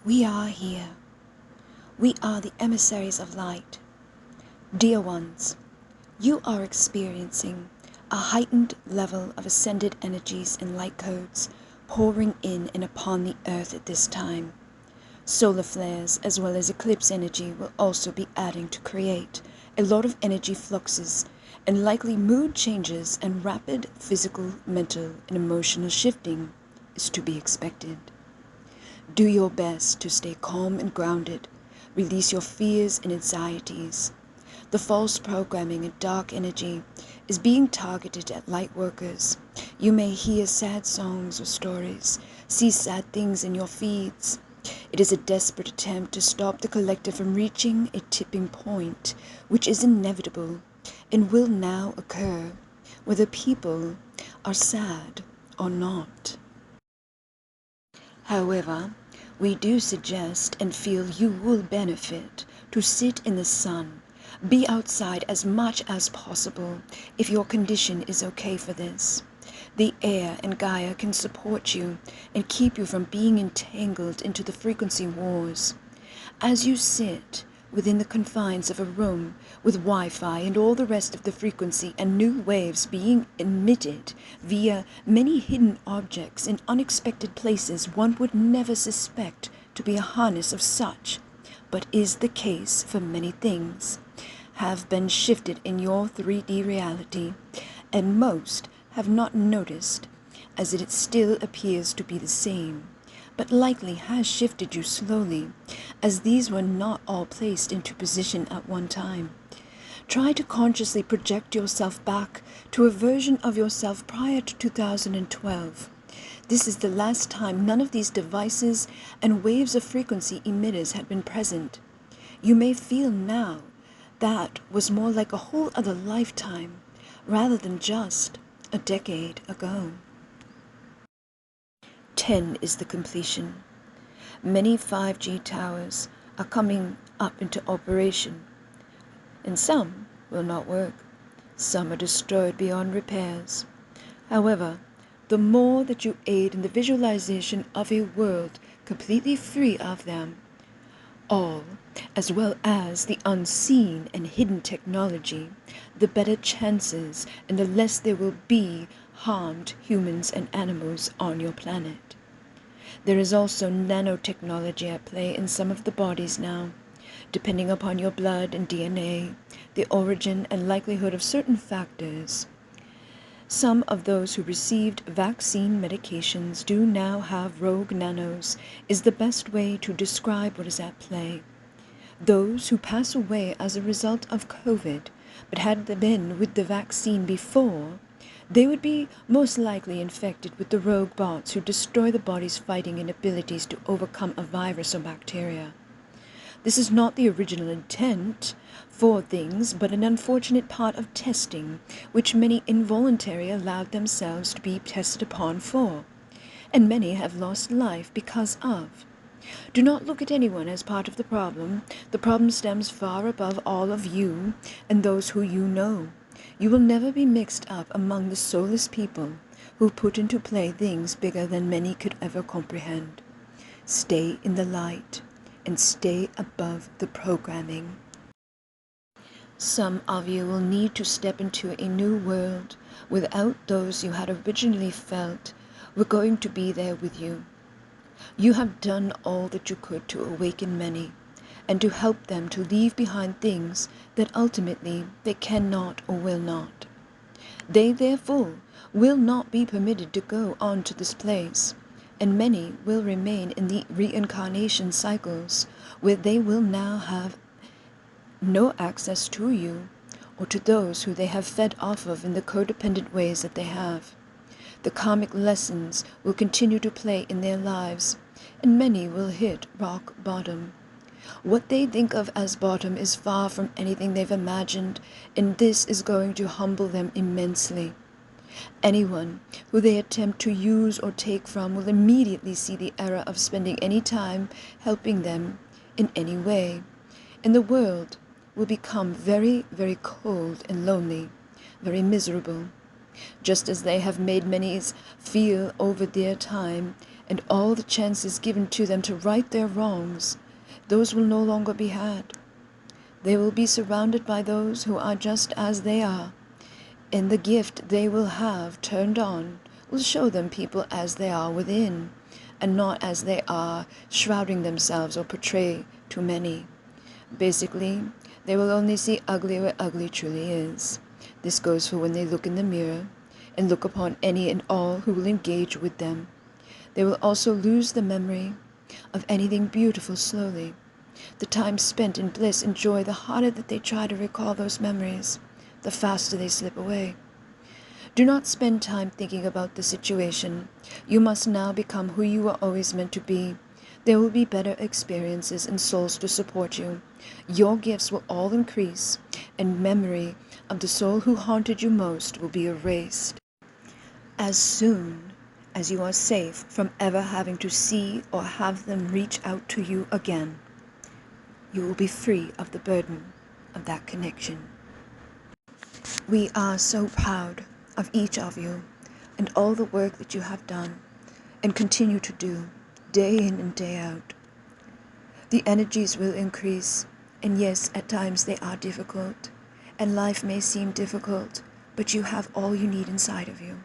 We are here. We are the emissaries of light. Dear ones, you are experiencing a heightened level of ascended energies and light codes pouring in and upon the earth at this time. Solar flares as well as eclipse energy will also be adding to create a lot of energy fluxes and likely mood changes, and rapid physical, mental, and emotional shifting is to be expected. Do your best to stay calm and grounded. Release your fears and anxieties. The false programming and dark energy is being targeted at light workers. You may hear sad songs or stories, see sad things in your feeds. It is a desperate attempt to stop the collective from reaching a tipping point, which is inevitable and will now occur, whether people are sad or not. However, we do suggest and feel you will benefit to sit in the sun, be outside as much as possible if your condition is okay for this. The air and Gaia can support you and keep you from being entangled into the frequency wars. As you sit within the confines of a room with Wi-Fi and all the rest of the frequency and new waves being emitted via many hidden objects in unexpected places one would never suspect to be a harness of such, but is the case for many things, have been shifted in your 3D reality, and most have not noticed, as it still appears to be the same, but likely has shifted you slowly, as these were not all placed into position at one time. Try to consciously project yourself back to a version of yourself prior to 2012. This is the last time none of these devices and waves of frequency emitters had been present. You may feel now that was more like a whole other lifetime, rather than just a decade ago. 10 is the completion. Many 5G towers are coming up into operation, and some will not work. Some are destroyed beyond repairs. However, the more that you aid in the visualization of a world completely free of them all, as well as the unseen and hidden technology, the better chances and the less there will be harmed humans and animals on your planet. There is also nanotechnology at play in some of the bodies now, depending upon your blood and DNA, the origin and likelihood of certain factors. Some of those who received vaccine medications do now have rogue nanos, is the best way to describe what is at play. Those who pass away as a result of COVID, but had they been with the vaccine before, they would be most likely infected with the rogue bots who destroy the body's fighting and abilities to overcome a virus or bacteria. This is not the original intent for things, but an unfortunate part of testing, which many involuntarily allowed themselves to be tested upon for, and many have lost life because of. Do not look at anyone as part of the problem. The problem stems far above all of you and those who you know. You will never be mixed up among the soulless people who put into play things bigger than many could ever comprehend. Stay in the light and stay above the programming. Some of you will need to step into a new world without those you had originally felt were going to be there with you. You have done all that you could to awaken many, and to help them to leave behind things that ultimately they cannot or will not. They therefore will not be permitted to go on to this place, and many will remain in the reincarnation cycles where they will now have no access to you or to those who they have fed off of in the codependent ways that they have. The karmic lessons will continue to play in their lives, and many will hit rock bottom. What they think of as bottom is far from anything they've imagined, and this is going to humble them immensely. Anyone who they attempt to use or take from will immediately see the error of spending any time helping them in any way, and the world will become very, very cold and lonely, very miserable, just as they have made many feel over their time and all the chances given to them to right their wrongs, those will no longer be had. They will be surrounded by those who are just as they are, and the gift they will have turned on will show them people as they are within, and not as they are, shrouding themselves or portray to many. Basically, they will only see ugly where ugly truly is. This goes for when they look in the mirror and look upon any and all who will engage with them. They will also lose the memory of anything beautiful slowly. The time spent in bliss and joy, the harder that they try to recall those memories, the faster they slip away. Do not spend time thinking about the situation. You must now become who you were always meant to be. There will be better experiences and souls to support you. Your gifts will all increase, and memory of the soul who haunted you most will be erased. As soon as you are safe from ever having to see or have them reach out to you again, you will be free of the burden of that connection. We are so proud of each of you and all the work that you have done and continue to do day in and day out. The energies will increase, and yes, at times they are difficult, and life may seem difficult, but you have all you need inside of you.